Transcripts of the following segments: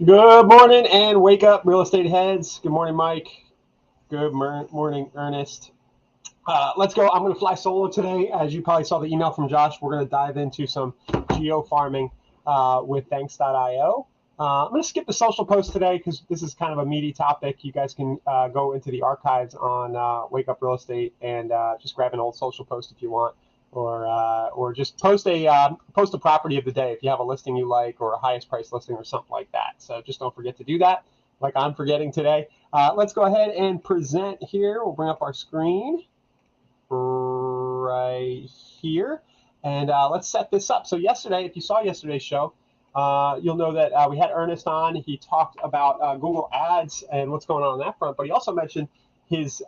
Good morning and wake up, real estate heads. Good morning, Mike. Good morning, Ernest. Let's go. I'm going to fly solo today. As you probably saw the email from Josh, we're going to dive into some geo-farming with thanks.io. I'm going to skip the social post today because this is kind of a meaty topic. You guys can go into the archives on Wake Up Real Estate and just grab an old social post if you want, or just post a property of the day if you have a listing you like or a highest price listing or something like that. So just don't forget to do that, like I'm forgetting today. Let's go ahead and present here. We'll bring up our screen right here, and let's set this up. So yesterday, if you saw yesterday's show, you'll know that we had Ernest on. He talked about Google Ads and what's going on that front, but he also mentioned his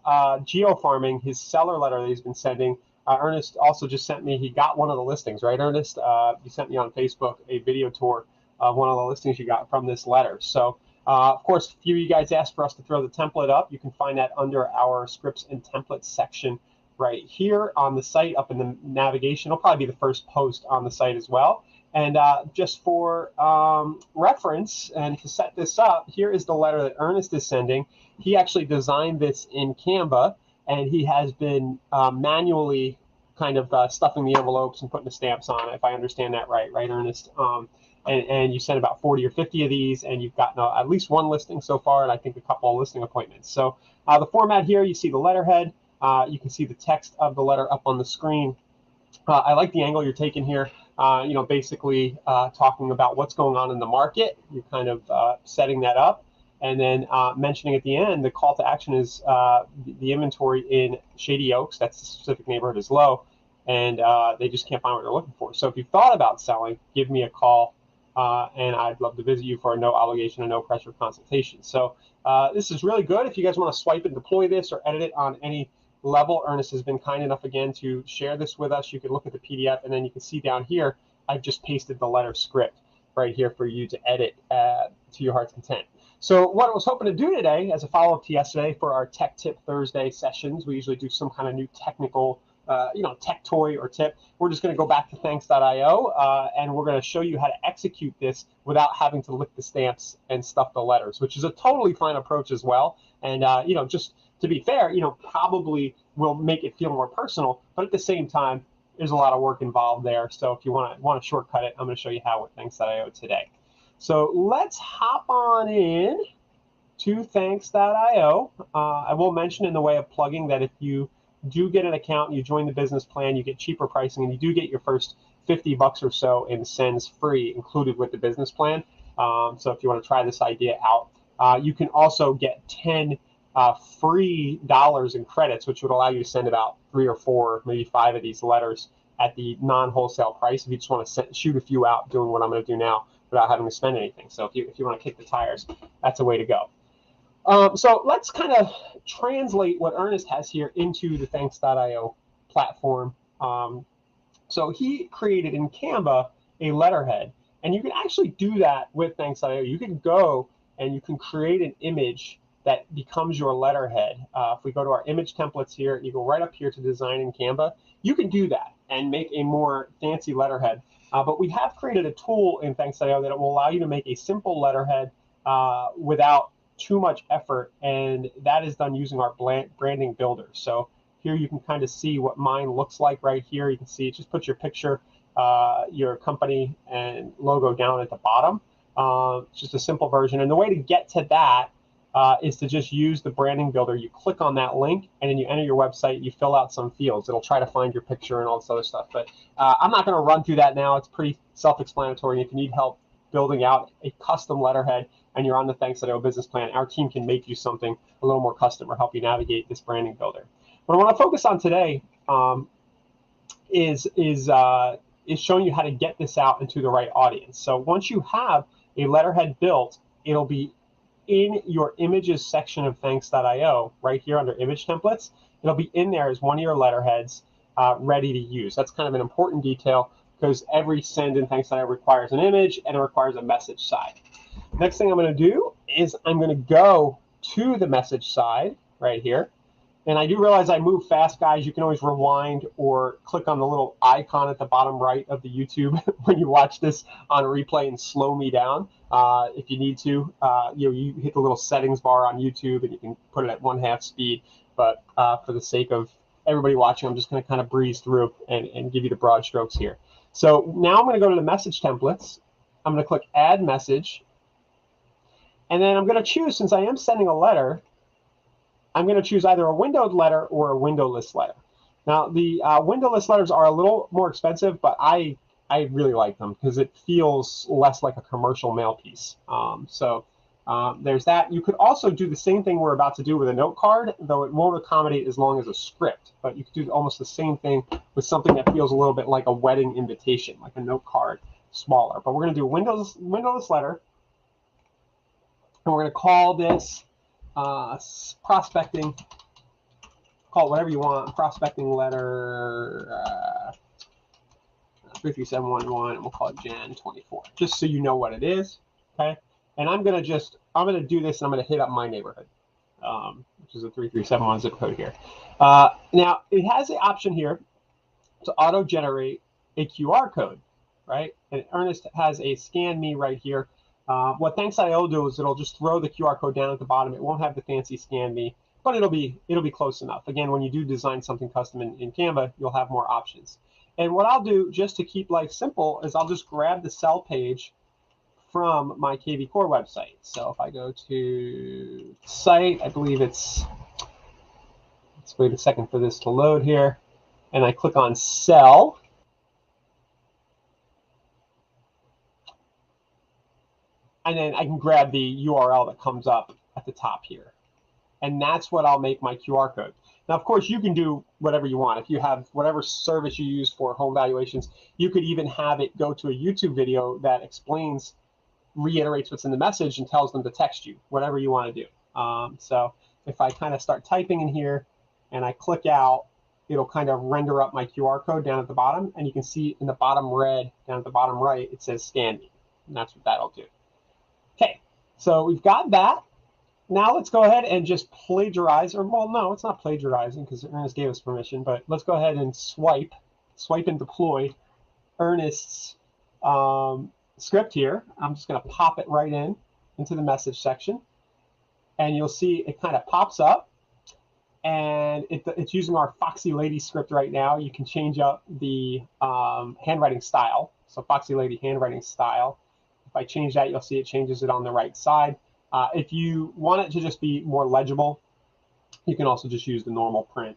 geo-farming, his seller letter that he's been sending. Ernest also just sent me, he got one of the listings, right, Ernest? You sent me on Facebook a video tour of one of the listings you got from this letter. So, of course, a few of you guys asked for us to throw the template up. You can find that under our scripts and templates section right here on the site, up in the navigation. It'll probably be the first post on the site as well. And just for reference and to set this up, here is the letter that Ernest is sending. He actually designed this in Canva, and he has been manually kind of stuffing the envelopes and putting the stamps on it, if I understand that right, Ernest? And you sent about 40 or 50 of these, and you've gotten at least one listing so far, and I think a couple of listing appointments. So the format here, you see the letterhead. You can see the text of the letter up on the screen. I like the angle you're taking here, basically talking about what's going on in the market. You're kind of setting that up. And then mentioning at the end, the call to action is the inventory in Shady Oaks. That's the specific neighborhood is low, and they just can't find what they're looking for. So if you've thought about selling, give me a call, and I'd love to visit you for a no obligation and no pressure consultation. So this is really good. If you guys want to swipe and deploy this or edit it on any level, Ernest has been kind enough again to share this with us. You can look at the PDF, and then you can see down here, I've just pasted the letter script right here for you to edit to your heart's content. So what I was hoping to do today, as a follow-up to yesterday for our Tech Tip Thursday sessions, we usually do some kind of new technical, tech toy or tip. We're just going to go back to thanks.io, and we're going to show you how to execute this without having to lick the stamps and stuff the letters, which is a totally fine approach as well. And, just to be fair, probably will make it feel more personal, but at the same time, there's a lot of work involved there. So if you want to shortcut it, I'm going to show you how with thanks.io today. So let's hop on in to thanks.io. I will mention in the way of plugging that if you do get an account and you join the business plan, you get cheaper pricing, and you do get your first $50 or so in sends free included with the business plan. So if you want to try this idea out, you can also get 10 free dollars in credits, which would allow you to send about 3 or 4, maybe 5 of these letters at the non-wholesale price if you just want to shoot a few out doing what I'm going to do now without having to spend anything. So if you want to kick the tires, that's a way to go. So let's kind of translate what Ernest has here into the thanks.io platform. So he created in Canva a letterhead, and you can actually do that with thanks.io. You can go and you can create an image that becomes your letterhead. If we go to our image templates here, you go right up here to design in Canva, you can do that and make a more fancy letterhead. But we have created a tool in thanks.io that will allow you to make a simple letterhead without too much effort, and that is done using our branding builder. So here you can kind of see what mine looks like right here. You can see, just put your picture, your company and logo down at the bottom. It's just a simple version. And the way to get to that is to just use the branding builder. You click on that link, and then you enter your website, you fill out some fields. It'll try to find your picture and all this other stuff. But I'm not going to run through that now. It's pretty self-explanatory. If you need help building out a custom letterhead and you're on the Thanks.io business plan, our team can make you something a little more custom or help you navigate this branding builder. What I want to focus on today is showing you how to get this out into the right audience. So once you have a letterhead built, it'll be in your images section of thanks.io, right here under image templates. It'll be in there as one of your letterheads ready to use. That's kind of an important detail because every send in thanks.io requires an image and it requires a message side. Next thing I'm going to do is I'm going to go to the message side right here, And I do realize I move fast, guys. You can always rewind or click on the little icon at the bottom right of the YouTube when you watch this on replay and slow me down if you need to. You hit the little settings bar on YouTube and you can put it at 1/2 speed. But for the sake of everybody watching, I'm just going to kind of breeze through and give you the broad strokes here. So now I'm going to go to the message templates. I'm going to click Add Message. And then I'm going to choose, since I am sending a letter, I'm going to choose either a windowed letter or a windowless letter. Now, the windowless letters are a little more expensive, but I really like them because it feels less like a commercial mail piece. There's that. You could also do the same thing we're about to do with a note card, though it won't accommodate as long as a script. But you could do almost the same thing with something that feels a little bit like a wedding invitation, like a note card, smaller. But we're going to do a windowless letter, and we're going to call this prospecting. Call it whatever you want. Prospecting letter 33711, and we'll call it Jan 24, just so you know what it is. Okay. And I'm gonna do this, and I'm gonna hit up my neighborhood, which is a 3371 zip code here. Now it has the option here to auto-generate a QR code, right? And Ernest has a scan me right here. What Thanks.io will do is it'll just throw the QR code down at the bottom. It won't have the fancy scan me, but it'll be close enough. Again, when you do design something custom in Canva, you'll have more options. And what I'll do, just to keep life simple, is I'll just grab the sell page from my KV Core website. So if I go to site, I believe let's wait a second for this to load here, and I click on sell. And then I can grab the URL that comes up at the top here. And that's what I'll make my QR code. Now, of course, you can do whatever you want. If you have whatever service you use for home valuations, you could even have it go to a YouTube video that reiterates what's in the message and tells them to text you, whatever you want to do. So if I kind of start typing in here and I click out, it'll kind of render up my QR code down at the bottom. And you can see in the bottom red, down at the bottom right, it says scan me. And that's what that'll do. Okay, so we've got that. Now let's go ahead and just plagiarize, or well, no, it's not plagiarizing because Ernest gave us permission, but let's go ahead and swipe and deploy Ernest's script here. I'm just going to pop it right into the message section, and you'll see it kind of pops up, and it's using our Foxy Lady script right now. You can change up the handwriting style, so Foxy Lady handwriting style. If I change that, you'll see it changes it on the right side. If you want it to just be more legible, you can also just use the normal print,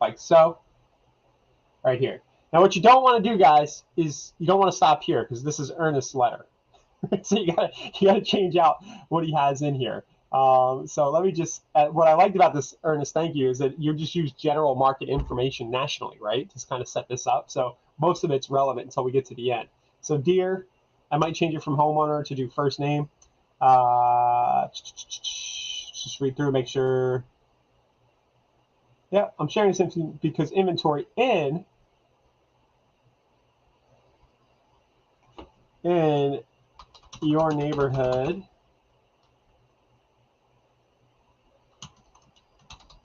like so, right here. Now, what you don't want to do, guys, is you don't want to stop here because this is Ernest's letter. So you gotta change out what he has in here. So let me just. What I liked about this, Ernest, thank you, is that you just use general market information nationally, right? Just kind of set this up. So most of it's relevant until we get to the end. So dear, I might change it from homeowner to do first name. Just read through, make sure. Yeah, I'm sharing something because inventory in your neighborhood.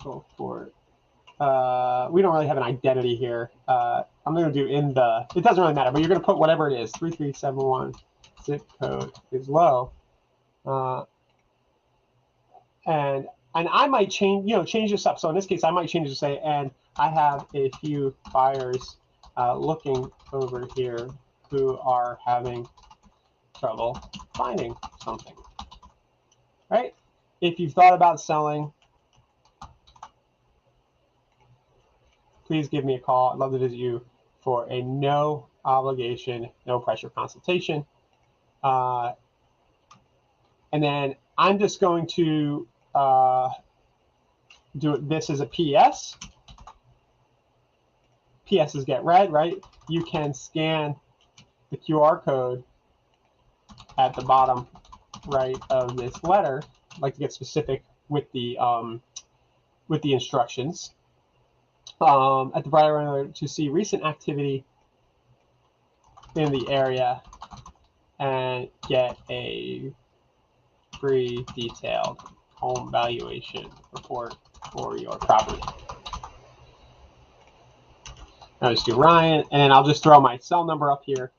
Go for it. We don't really have an identity here. I'm going to do it doesn't really matter, but you're going to put whatever it is. 3371 zip code is low. And I might change this up. So in this case, I might change it to say, and I have a few buyers looking over here who are having trouble finding something, right? If you've thought about selling, please give me a call. I'd love to visit you for a no obligation, no pressure consultation. And then I'm just going to do this as a PS. PSs get read, right? You can scan the QR code at the bottom right of this letter. I'd like to get specific with the instructions. At the bottom to see recent activity in the area and get a free detailed home valuation report for your property. I'll just do Ryan, and I'll just throw my cell number up here.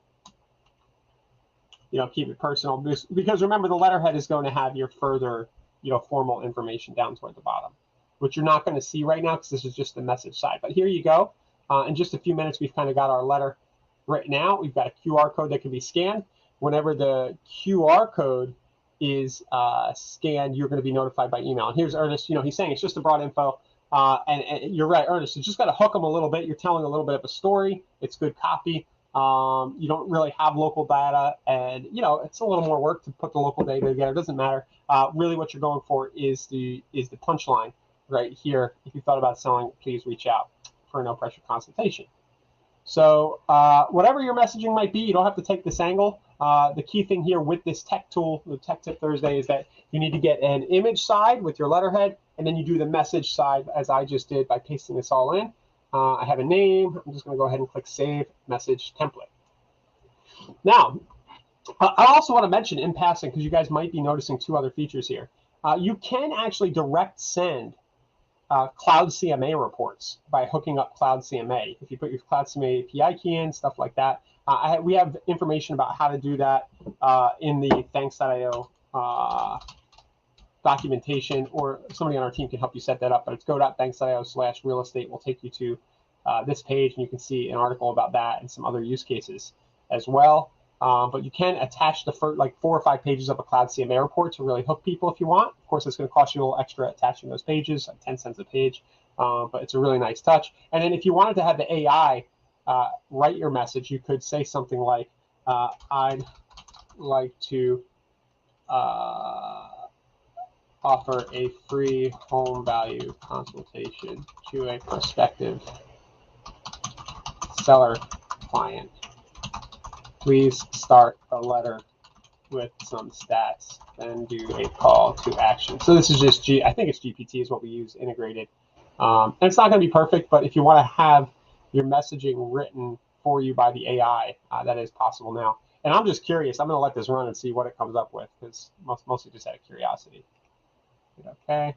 You know, keep it personal, because remember, the letterhead is going to have your further, you know, formal information down toward the bottom, which you're not going to see right now because this is just the message side. But here you go. In just a few minutes, we've kind of got our letter written out. We've got a QR code that can be scanned. Whenever the QR code is scanned, you're going to be notified by email. And here's Ernest. You know, he's saying it's just a broad info. And you're right, Ernest. You just got to hook them a little bit. You're telling a little bit of a story. It's good copy. You don't really have local data, and you know it's a little more work to put the local data together. It doesn't matter. Really, what you're going for is the punchline right here. If you thought about selling, please reach out for a no pressure consultation. So whatever your messaging might be, you don't have to take this angle. The key thing here with this tech tool, the Tech Tip Thursday, is that you need to get an image side with your letterhead, and then you do the message side as I just did by pasting this all in. I have a name. I'm just going to go ahead and click Save Message Template. Now, I also want to mention in passing, because you guys might be noticing two other features here. You can actually direct send Cloud CMA reports by hooking up Cloud CMA. If you put your Cloud CMA API key in, stuff like that. We have information about how to do that in the thanks.io documentation, or somebody on our team can help you set that up. But it's go.thanks.io/real estate will take you to this page, and you can see an article about that and some other use cases as well. But you can attach the first, like 4 or 5 pages of a Cloud CMA report to really hook people if you want. Of course, it's going to cost you a little extra attaching those pages, like 10 cents a page, but it's a really nice touch. And then if you wanted to have the AI write your message, you could say something like, I'd like to offer a free home value consultation to a prospective seller client. Please start a letter with some stats, then do a call to action. So this is just I think it's GPT is what we use integrated. And it's not going to be perfect, but if you want to have your messaging written for you by the AI, that is possible now. And I'm just curious. I'm going to let this run and see what it comes up with, because mostly just out of curiosity. Okay.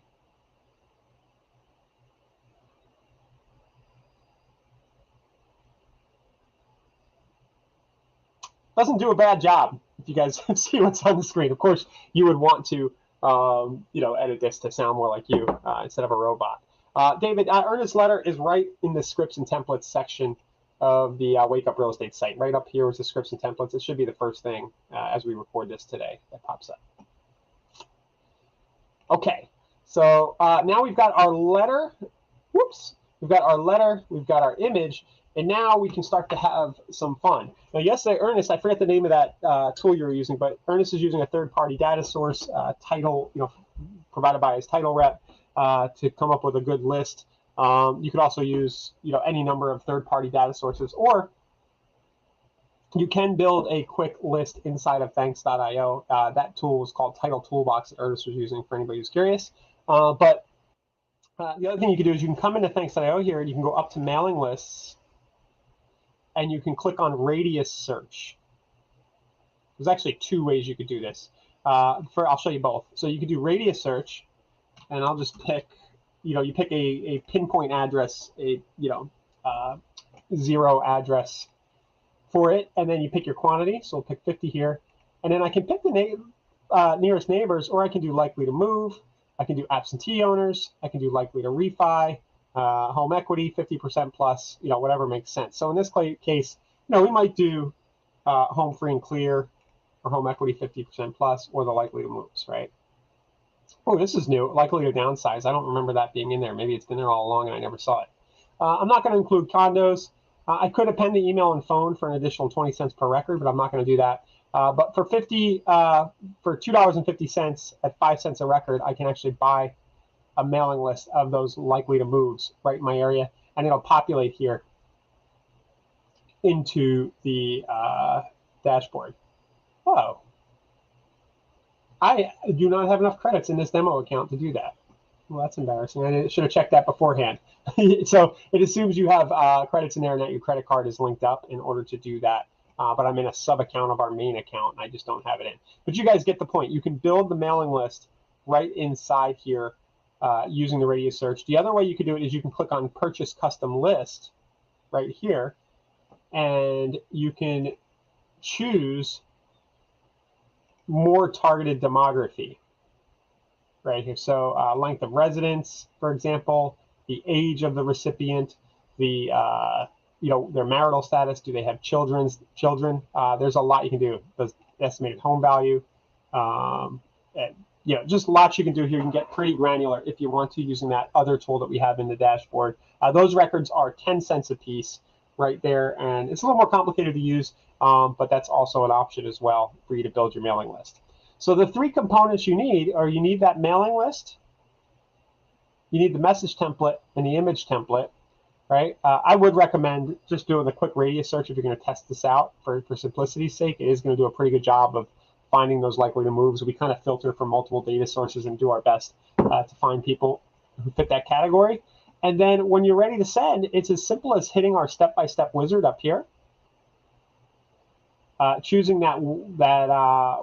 Doesn't do a bad job. If you guys see what's on the screen, of course you would want to, you know, edit this to sound more like you instead of a robot. David, Ernest's letter is right in the scripts and templates section of the Wake Up Real Estate site. Right up here is the scripts and templates. It should be the first thing as we record this today that pops up. Okay, so now we've got our letter. Whoops, we've got our letter. We've got our image. And now we can start to have some fun. Now, yesterday, Ernest, I forget the name of that tool you were using, but Ernest is using a third-party data source, title, you know, provided by his title rep, to come up with a good list. You could also use, you know, any number of third-party data sources, or you can build a quick list inside of thanks.io. That tool is called Title Toolbox that Ernest was using for anybody who's curious. But the other thing you can do is you can come into thanks.io here, and you can go up to mailing lists, and you can click on radius search. There's actually 2 ways you could do this. I'll show you both. So you could do radius search, and I'll just pick, you know, you pick a pinpoint address, a, you know, 0 address for it, and then you pick your quantity. So we'll pick 50 here, and then I can pick the nearest neighbors, or I can do likely to move. I can do absentee owners. I can do likely to refi. Home equity 50% plus, you know, whatever makes sense. So in this case, you know, we might do home free and clear, or home equity 50% plus, or the likely to moves, right? Oh, this is new. Likely to downsize. I don't remember that being in there. Maybe it's been there all along and I never saw it. I'm not going to include condos. I could append the email and phone for an additional 20 cents per record, but I'm not going to do that. But for $2.50 at 5 cents a record, I can actually buy a mailing list of those likely to moves right in my area, and it'll populate here into the dashboard. Oh, I do not have enough credits in this demo account to do that. Well, that's embarrassing. I should have checked that beforehand. So it assumes you have credits in there and that your credit card is linked up in order to do that. But I'm in a sub account of our main account, and I just don't have it in. But you guys get the point. You can build the mailing list right inside here using the radius search. The other way you could do it is you can click on Purchase Custom List right here, and you can choose more targeted demography right here. So length of residence, for example, the age of the recipient, the their marital status. Do they have children? There's a lot you can do. The estimated home value. Just lots you can do here. You can get pretty granular if you want to using that other tool that we have in the dashboard. Those records are 10 cents a piece right there, and it's a little more complicated to use, but that's also an option as well for you to build your mailing list. So the three components you need are you need that mailing list, you need the message template, and the image template, right? I would recommend just doing the quick radius search if you're going to test this out for simplicity's sake. It is going to do a pretty good job of finding those likely to moves. We kind of filter from multiple data sources and do our best to find people who fit that category. And then when you're ready to send, it's as simple as hitting our step-by-step wizard up here, choosing that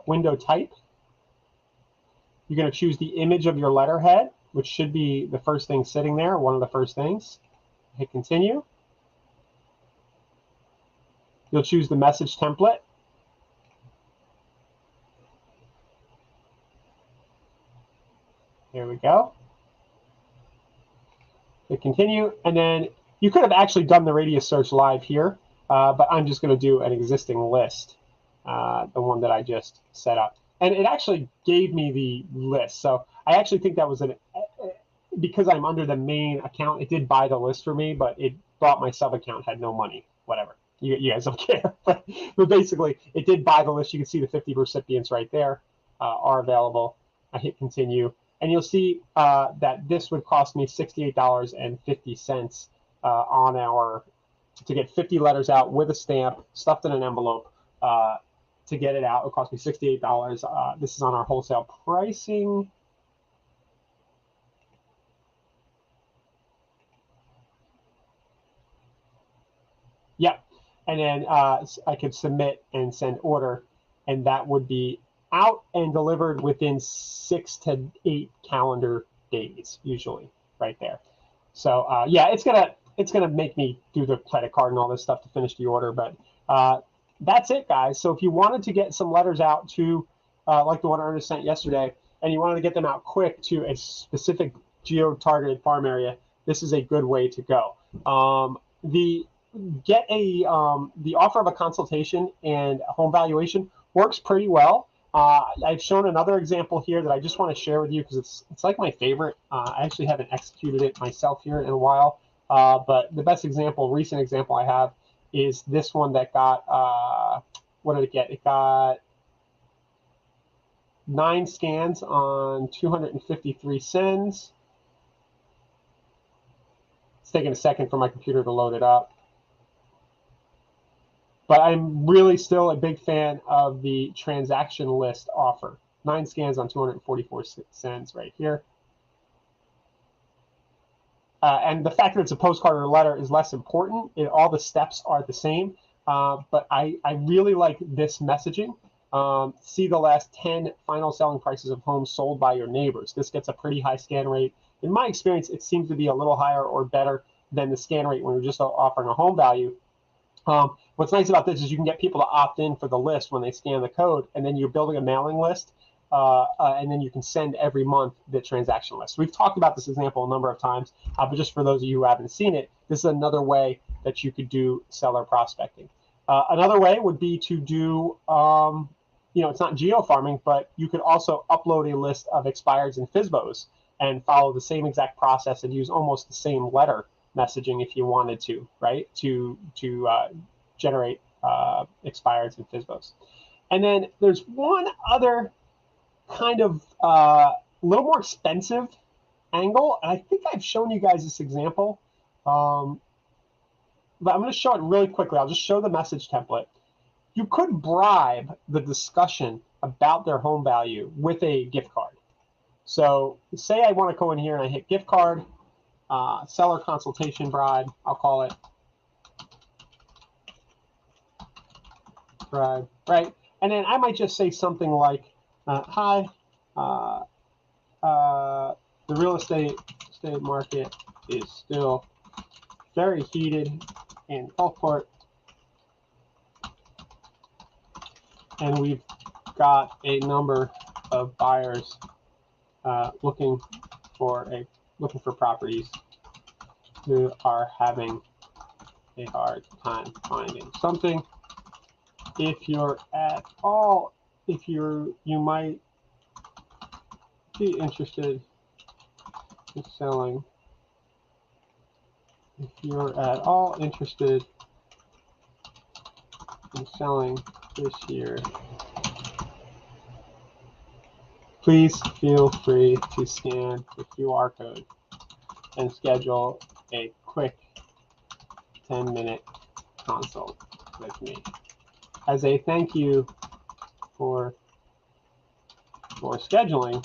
window type. You're going to choose the image of your letterhead, which should be the first thing sitting there, one of the first things. Hit continue. You'll choose the message template. Here we go. Hit continue, and then you could have actually done the radius search live here, but I'm just going to do an existing list, the one that I just set up. And it actually gave me the list. So I actually think that was because I'm under the main account, it did buy the list for me, but it thought my sub account had no money, whatever. You guys don't care. But basically, it did buy the list. You can see the 50 recipients right there are available. I hit continue. And you'll see that this would cost me $68.50 on to get 50 letters out with a stamp, stuffed in an envelope. To get it out, it cost me $68. This is on our wholesale pricing. Yep. And then I could submit and send order, and that would be out and delivered within 6 to 8 calendar days, usually, right there. So yeah, it's gonna make me do the credit card and all this stuff to finish the order, but that's it, guys. So if you wanted to get some letters out to, like the one Ernest sent yesterday, and you wanted to get them out quick to a specific geo-targeted farm area, this is a good way to go. The offer of a consultation and a home valuation works pretty well. I've shown another example here that I just want to share with you because it's like my favorite. I actually haven't executed it myself here in a while, but the best example, recent example I have, is this one that got, what did it get? It got 9 scans on 253 sends. It's taking a second for my computer to load it up. But I'm really still a big fan of the transaction list offer. 9 scans on 244 cents right here. And the fact that it's a postcard or a letter is less important. All the steps are the same. But I really like this messaging. See the last 10 final selling prices of homes sold by your neighbors. This gets a pretty high scan rate. In my experience, it seems to be a little higher or better than the scan rate when you're just offering a home value. What's nice about this is you can get people to opt in for the list when they scan the code, and then you're building a mailing list, and then you can send every month the transaction list. We've talked about this example a number of times, but just for those of you who haven't seen it, this is another way that you could do seller prospecting. Another way would be to do, it's not geo-farming, but you could also upload a list of expireds and FSBOs and follow the same exact process and use almost the same letter messaging if you wanted to, right, to generate expireds and FSBOs. And then there's one other kind of little more expensive angle. And I think I've shown you guys this example, but I'm going to show it really quickly. I'll just show the message template. You could bribe the discussion about their home value with a gift card. So say I want to go in here and I hit gift card, seller consultation bribe, I'll call it bribe, right? And then I might just say something like, hi, the real estate market is still very heated in Gulfport, and we've got a number of buyers looking for properties who are having a hard time finding something. If you're at all, you might be interested in selling. If you're at all interested in selling this year, please feel free to scan the QR code and schedule a quick 10-minute consult with me. As a thank you for scheduling,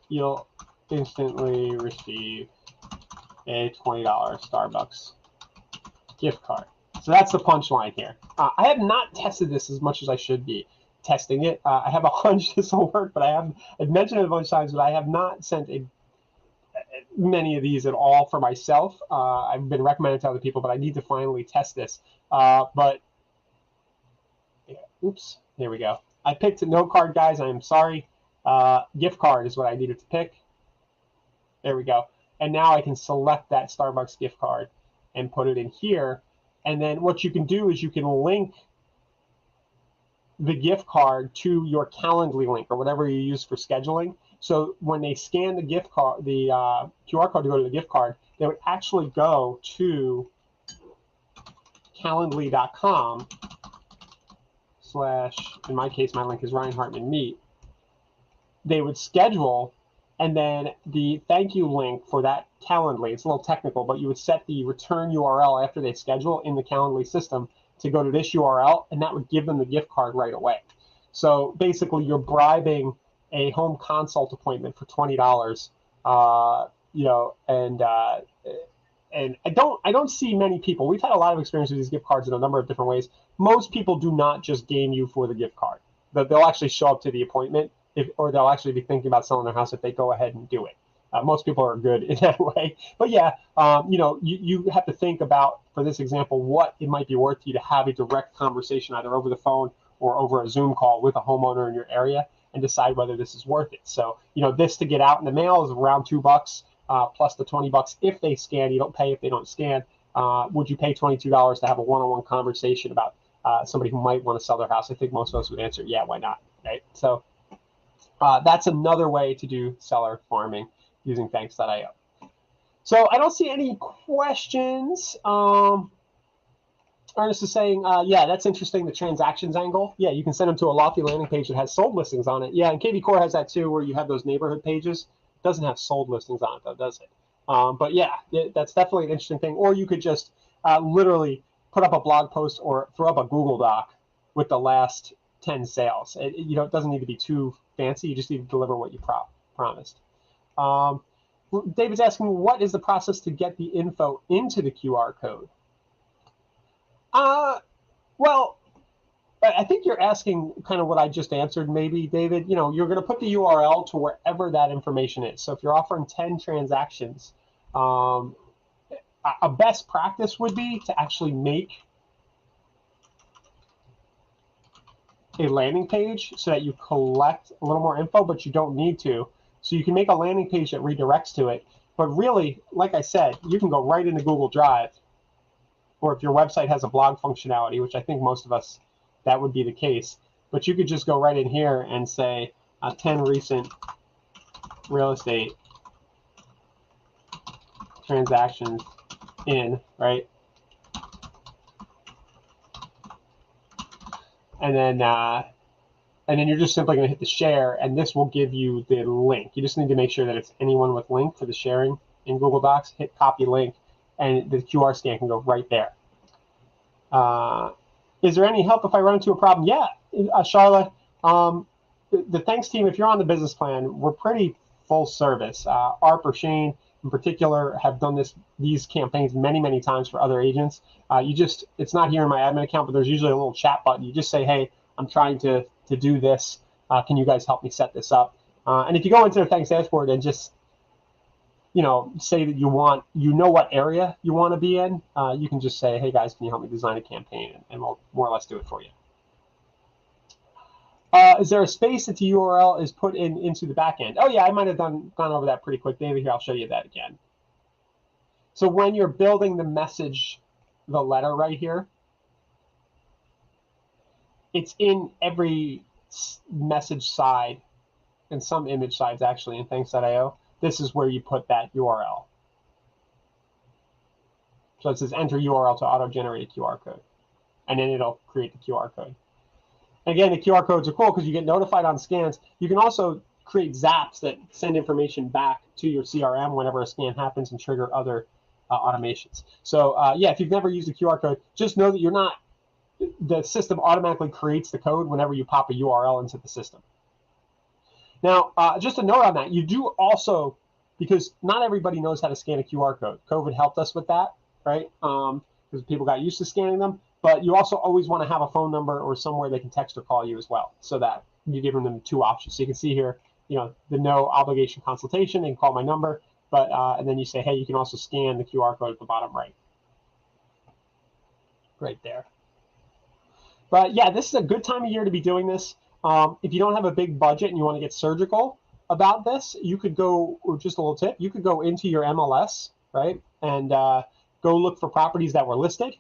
you'll instantly receive a $20 Starbucks gift card. So that's the punchline here. I have not tested this as much as I should be testing it. I have a hunch this will work, but I've mentioned it a bunch of times, but I have not sent many of these at all for myself. I've been recommended to other people, but I need to finally test this. But yeah, oops, here we go. I picked a no card, guys. I'm sorry. Gift card is what I needed to pick. There we go. And now I can select that Starbucks gift card and put it in here. And then what you can do is you can link the gift card to your Calendly link or whatever you use for scheduling. So when they scan the gift card, the QR code to go to the gift card, they would actually go to calendly.com/ in my case, my link is Ryan Hartman Meet. They would schedule, and then the thank you link for that Calendly, it's a little technical, but you would set the return URL after they schedule in the Calendly system to go to this URL, and that would give them the gift card right away. So basically, you're bribing a home consult appointment for $20, and I don't see many people. We've had a lot of experience with these gift cards in a number of different ways. Most people do not just game you for the gift card. They'll actually show up to the appointment, or they'll actually be thinking about selling their house if they go ahead and do it. Most people are good in that way. But yeah, you have to think about, for this example, what it might be worth to you to have a direct conversation either over the phone or over a Zoom call with a homeowner in your area and decide whether this is worth it. So, this to get out in the mail is around $2 plus the $20 if they scan. You don't pay if they don't scan. Would you pay $22 to have a one-on-one conversation about somebody who might want to sell their house? I think most of us would answer, yeah, why not, right? So that's another way to do seller farming using thanks.io. So I don't see any questions. Ernest is saying, yeah, that's interesting, the transactions angle. Yeah, you can send them to a Lofty landing page that has sold listings on it. Yeah, and KV Core has that too, where you have those neighborhood pages. It doesn't have sold listings on it, though, does it? But yeah, that's definitely an interesting thing. Or you could just literally put up a blog post or throw up a Google Doc with the last 10 sales. It doesn't need to be too fancy. You just need to deliver what you promised. David's asking, what is the process to get the info into the QR code? Well, I think you're asking kind of what I just answered, maybe, David. You're going to put the URL to wherever that information is. So if you're offering 10 transactions, a best practice would be to actually make a landing page so that you collect a little more info, but you don't need to. So you can make a landing page that redirects to it. But really, like I said, you can go right into Google Drive, or if your website has a blog functionality, which I think most of us, that would be the case. But you could just go right in here and say 10 recent real estate transactions in, right? And then you're just simply going to hit the share, and this will give you the link. You just need to make sure that it's anyone with link for the sharing in Google Docs. Hit copy link, and the QR scan can go right there. Is there any help if I run into a problem? Yeah, Charlotte, the thanks team, if you're on the business plan, we're pretty full service. Arp or Shane in particular have done these campaigns many, many times for other agents. It's not here in my admin account, but there's usually a little chat button. You just say, hey, I'm trying to do this. Can you guys help me set this up? And if you go into the thanks dashboard and just say that you know what area you want to be in, you can just say, hey guys, can you help me design a campaign, and we'll more or less do it for you. Is there a space that the URL is put into the back end? Oh yeah, I might have gone over that pretty quick, David. Here, I'll show you that again. So when you're building the message, the letter right here, it's in every message side and some image sides actually in thanks.io. This is where you put that URL. So it says enter URL to auto-generate a QR code, and then it'll create the QR code. Again, the QR codes are cool because you get notified on scans. You can also create zaps that send information back to your CRM whenever a scan happens and trigger other automations. So yeah, if you've never used a QR code, just know that you're not, the system automatically creates the code whenever you pop a URL into the system. Now, just a note on that, you do also, because not everybody knows how to scan a QR code. COVID helped us with that, right? Because people got used to scanning them. But you also always want to have a phone number or somewhere they can text or call you as well, so that you're giving them two options. So you can see here, the no obligation consultation, and call my number, but and then you say, hey, you can also scan the QR code at the bottom right there. But yeah, this is a good time of year to be doing this. If you don't have a big budget and you want to get surgical about this, you could go, or just a little tip, you could go into your MLS, right, and go look for properties that were listed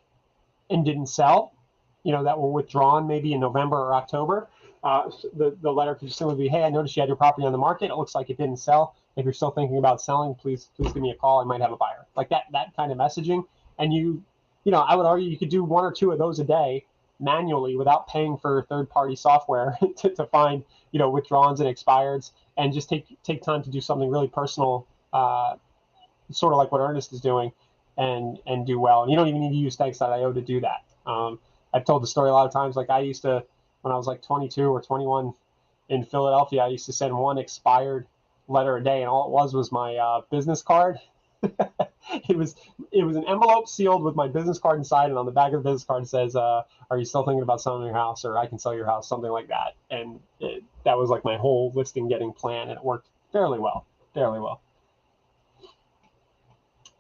and didn't sell, that were withdrawn maybe in November or October. The letter could just simply be, hey, I noticed you had your property on the market. It looks like it didn't sell. If you're still thinking about selling, please give me a call. I might have a buyer. Like that kind of messaging. And I would argue you could do one or two of those a day manually without paying for third-party software to find, withdrawns and expireds, and just take time to do something really personal, sort of like what Ernest is doing. And do well. And you don't even need to use thanks.io to do that. I've told the story a lot of times. Like I used to, when I was like 22 or 21 in Philadelphia, I used to send one expired letter a day, and all it was my business card. It was an envelope sealed with my business card inside, and on the back of the business card it says, "Are you still thinking about selling your house?" or "I can sell your house," something like that. And that was like my whole listing getting plan, and it worked fairly well.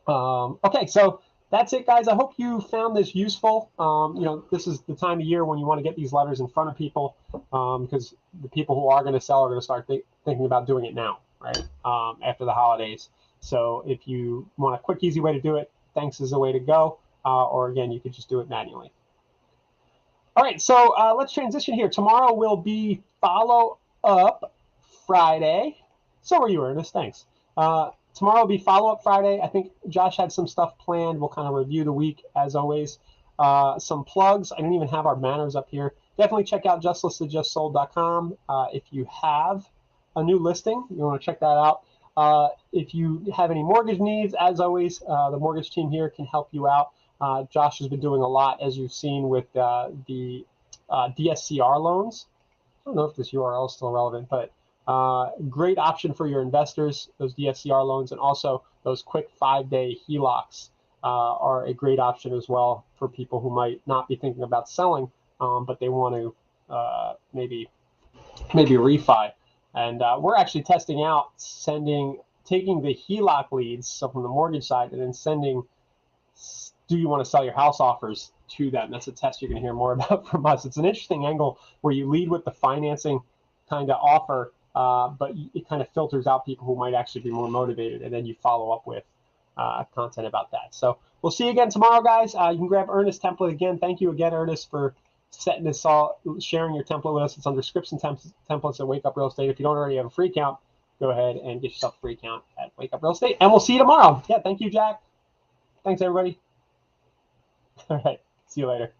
Okay, so that's it, guys. I hope you found this useful. This is the time of year when you want to get these letters in front of people, because the people who are going to sell are going to start thinking about doing it now, right, after the holidays. So if you want a quick, easy way to do it, thanks is the way to go. Or again, you could just do it manually. All right, so let's transition here. Tomorrow will be follow-up Friday. So are you, Ernest. Thanks. Tomorrow will be follow-up Friday. I think Josh had some stuff planned. We'll kind of review the week, as always. Some plugs. I didn't even have our banners up here. Definitely check out justlistedjustsold.com. If you have a new listing, you want to check that out. If you have any mortgage needs, as always, the mortgage team here can help you out. Josh has been doing a lot, as you've seen, with the DSCR loans. I don't know if this URL is still relevant, but great option for your investors, those DSCR loans, and also those quick 5-day HELOCs are a great option as well for people who might not be thinking about selling, but they want to maybe refi. And we're actually testing out taking the HELOC leads, so from the mortgage side, and then sending, do you want to sell your house offers to them. That's a test you're going to hear more about from us. It's an interesting angle where you lead with the financing kind of offer, but it kind of filters out people who might actually be more motivated, and then you follow up with content about that. So we'll see you again tomorrow, guys. You can grab Ernest's template again. Thank you again, Ernest, for setting this all, sharing your template with us. It's under scripts and templates at Wake Up Real Estate. If you don't already have a free account, go ahead and get yourself a free account at Wake Up Real Estate, and we'll see you tomorrow. Yeah, thank you, Jack. Thanks, everybody. All right, see you later.